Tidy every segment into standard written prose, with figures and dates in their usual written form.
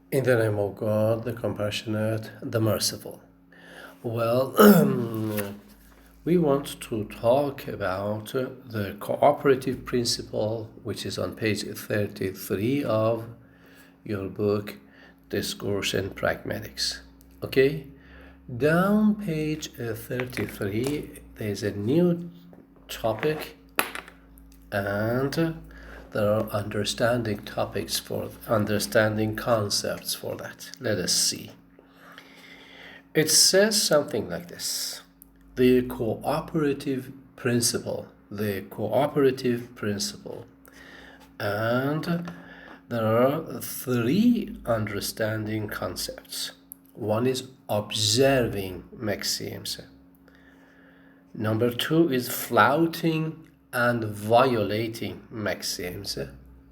In the name of God, the compassionate, the merciful. Well, we want to talk about the cooperative principle, which is on page 33 of your book, Discourse and Pragmatics. Okay? Down page 33, there's a new topic, and there are understanding topics for understanding concepts for that. Let us see. It says something like this: the cooperative principle, and there are three understanding concepts. One is observing maxims. Number two is flouting and violating maxims.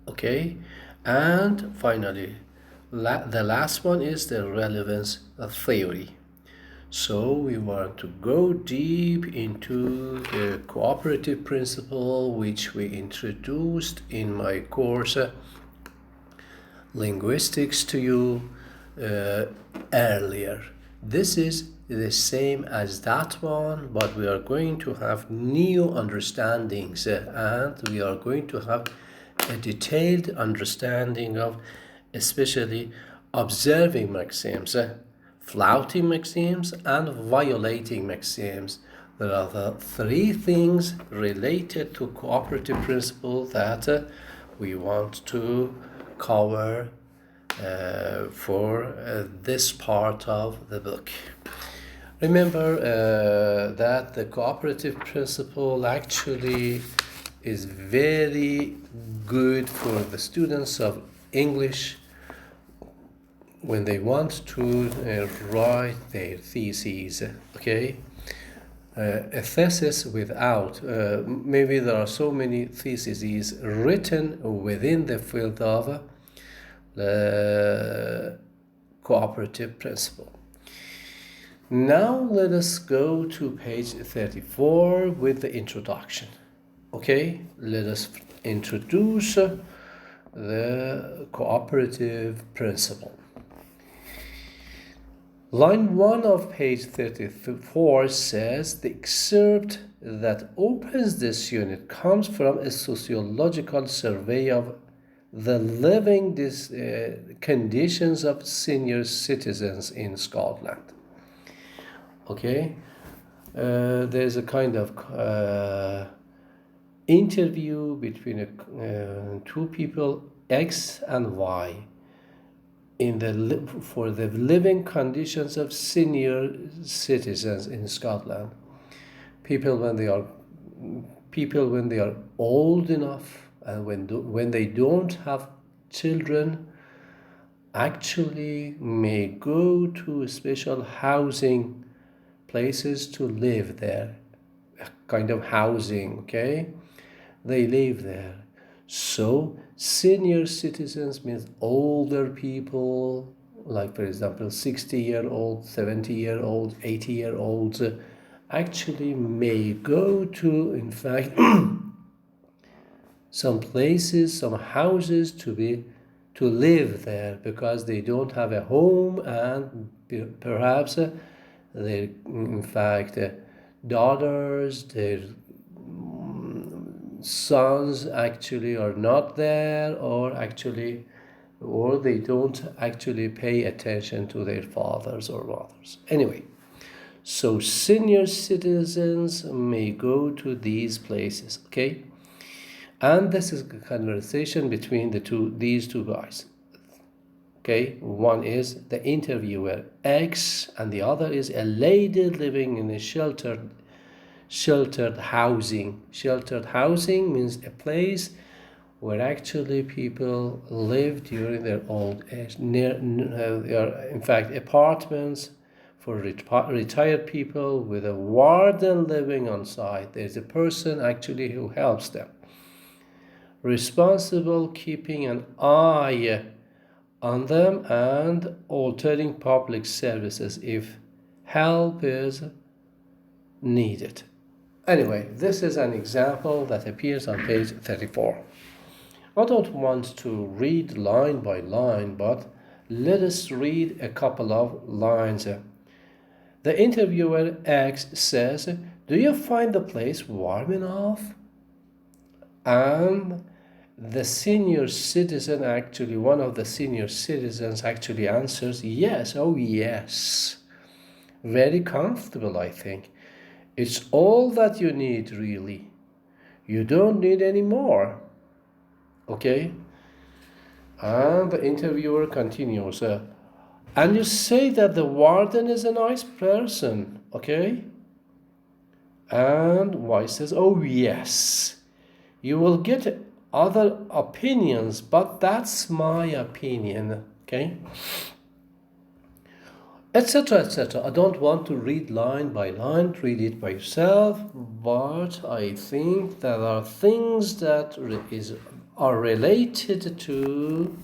Okay? And finally, the last one is the relevance theory. So we want to go deep into the cooperative principle, which we introduced in my course linguistics to you earlier. This is the same as that one, but we are going to have new understandings and we are going to have a detailed understanding of especially observing maxims, flouting maxims, and violating maxims. There are the three things related to cooperative principle that we want to cover for this part of the book. Remember that the cooperative principle actually is very good for the students of English when they want to write their theses, okay? A thesis without, maybe there are so many theses written within the field of the cooperative principle. Now let us go to page 34 with the introduction. Okay, let us introduce the cooperative principle. Line 1 of page 34 says the excerpt that opens this unit comes from a sociological survey of the living conditions of senior citizens in Scotland. Okay, there's a kind of interview between two people, X and Y, for the living conditions of senior citizens in Scotland. People when they are old enough and when they don't have children, actually may go to special housing places to live there, a kind of housing, okay? They live there. So senior citizens means older people, like for example 60-year-old, 70-year-old, 80-year-olds, actually may go to, in fact, some places, some houses to live there because they don't have a home, and perhaps their, in fact, daughters, their sons actually are not there, or they don't actually pay attention to their fathers or mothers. Anyway, so senior citizens may go to these places, okay? And this is a conversation between these two guys. Okay, one is the interviewer X, and the other is a lady living in a sheltered housing. Sheltered housing means a place where actually people live during their old age. They are, in fact, apartments for retired people with a warden living on site. There's a person actually who helps them, responsible, keeping an eye on them and altering public services if help is needed. Anyway, this is an example that appears on page 34. I don't want to read line by line, but Let us read a couple of lines. The interviewer X says, "Do you find the place warm enough?" And the senior citizen, actually, one of the senior citizens actually answers, "Yes, oh yes. Very comfortable, I think. It's all that you need, really. You don't need any more." Okay? And the interviewer continues, "And you say that the warden is a nice person, okay?" And Y says, "Oh, yes. You will get other opinions, but that's my opinion," okay? Etc., etc. I don't want to read line by line, read it by yourself, but I think there are things that are related to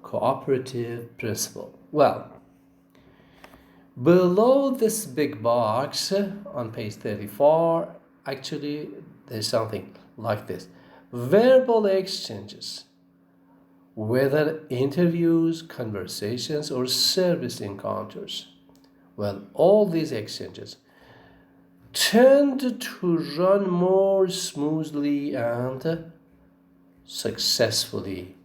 cooperative principle. Well, below this big box on page 34, actually, there's something like this. Verbal exchanges, whether interviews, conversations, or service encounters. Well, all these exchanges tend to run more smoothly and successfully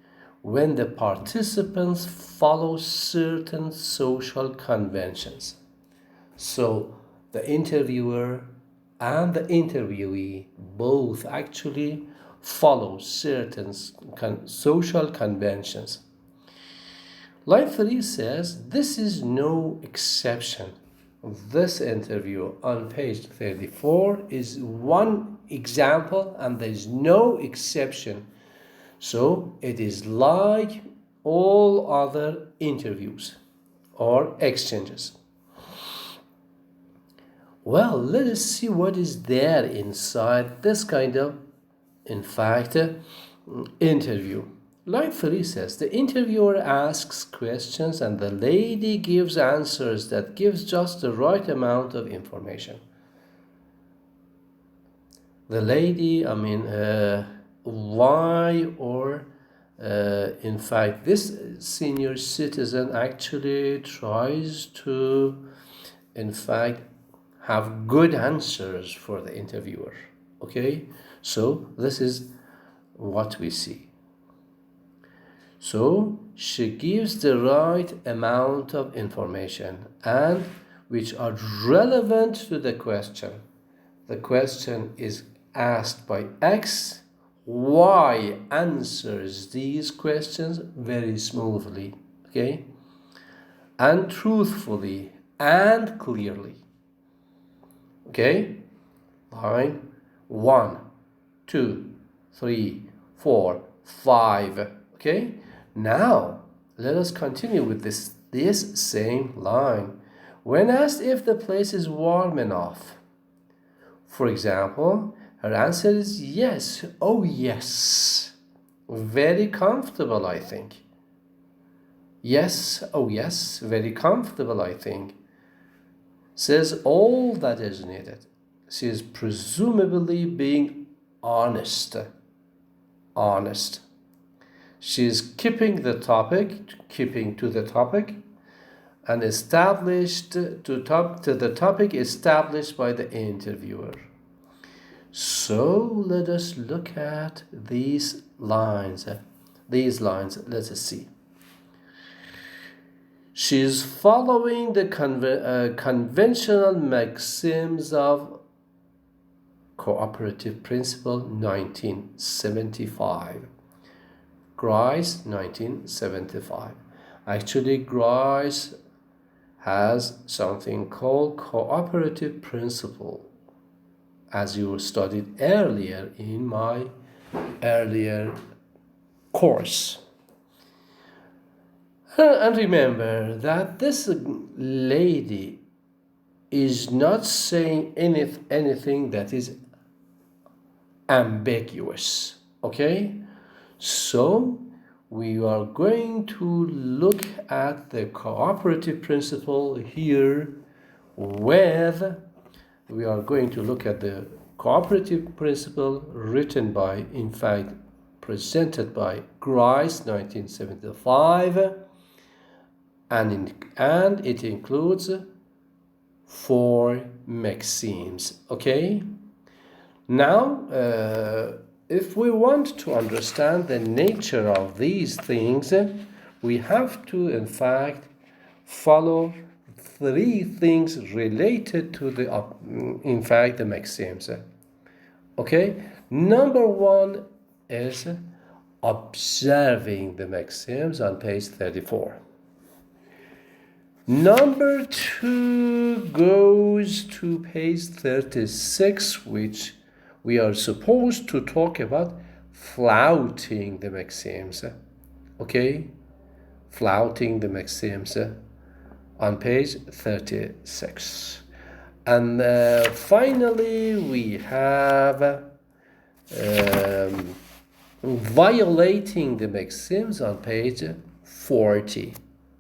when the participants follow certain social conventions. So the interviewer and the interviewee both actually follow certain social conventions. Line 3 says, "This is no exception." This interview on page 34 is one example, and there is no exception. So it is like all other interviews or exchanges. Well, let us see what is there inside this kind of, in fact, interview. Line 3 says, "The interviewer asks questions and the lady gives answers that gives just the right amount of information." The lady, why, or in fact, this senior citizen actually tries to, in fact, have good answers for the interviewer. Okay, so this is what we see. So she gives the right amount of information and which are relevant to the question. The question is asked by X. Y answers these questions very smoothly, okay, and truthfully and clearly. Okay, line 1, 2, 3, 4, 5. Okay, now let us continue with this same line. When asked if the place is warm enough, for example, her answer is yes. Oh, yes. Very comfortable, I think. Yes. Oh, yes. Very comfortable, I think. Says all that is needed. She is presumably being honest. Honest. She is keeping to the topic, and established to the topic established by the interviewer. So let us look at these lines. Let us see. She is following the conventional maxims of cooperative principle 1975. Grice 1975. Actually, Grice has something called cooperative principle, as you studied earlier in my earlier course. And remember that this lady is not saying anything that is ambiguous, okay? So we are going to look at the cooperative principle here with, we are going to look at the cooperative principle written by, in fact, presented by Grice, 1975, and it includes 4 maxims. Okay? Now, if we want to understand the nature of these things, we have to, in fact, follow 3 things related to the maxims. Okay? Number 1 is observing the maxims on page 34. Number 2 goes to page 36, which we are supposed to talk about flouting the maxims. Okay? Flouting the maxims on page 36. And finally, we have violating the maxims on page 40.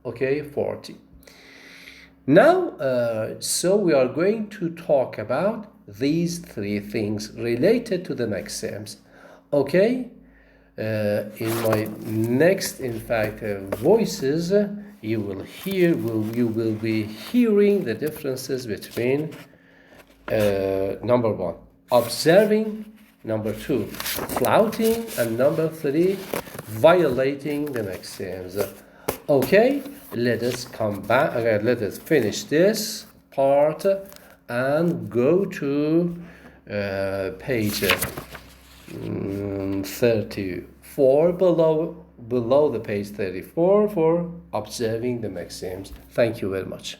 Okay, 40. Now, so we are going to talk about these 3 things related to the maxims. Okay? In my next, voices, you will be hearing the differences between number 1, observing, number 2, flouting, and number 3, violating the maxims. Okay, let us come back. Let us finish this part and go to page 34 below the page 34 for observing the maxims. Thank you very much.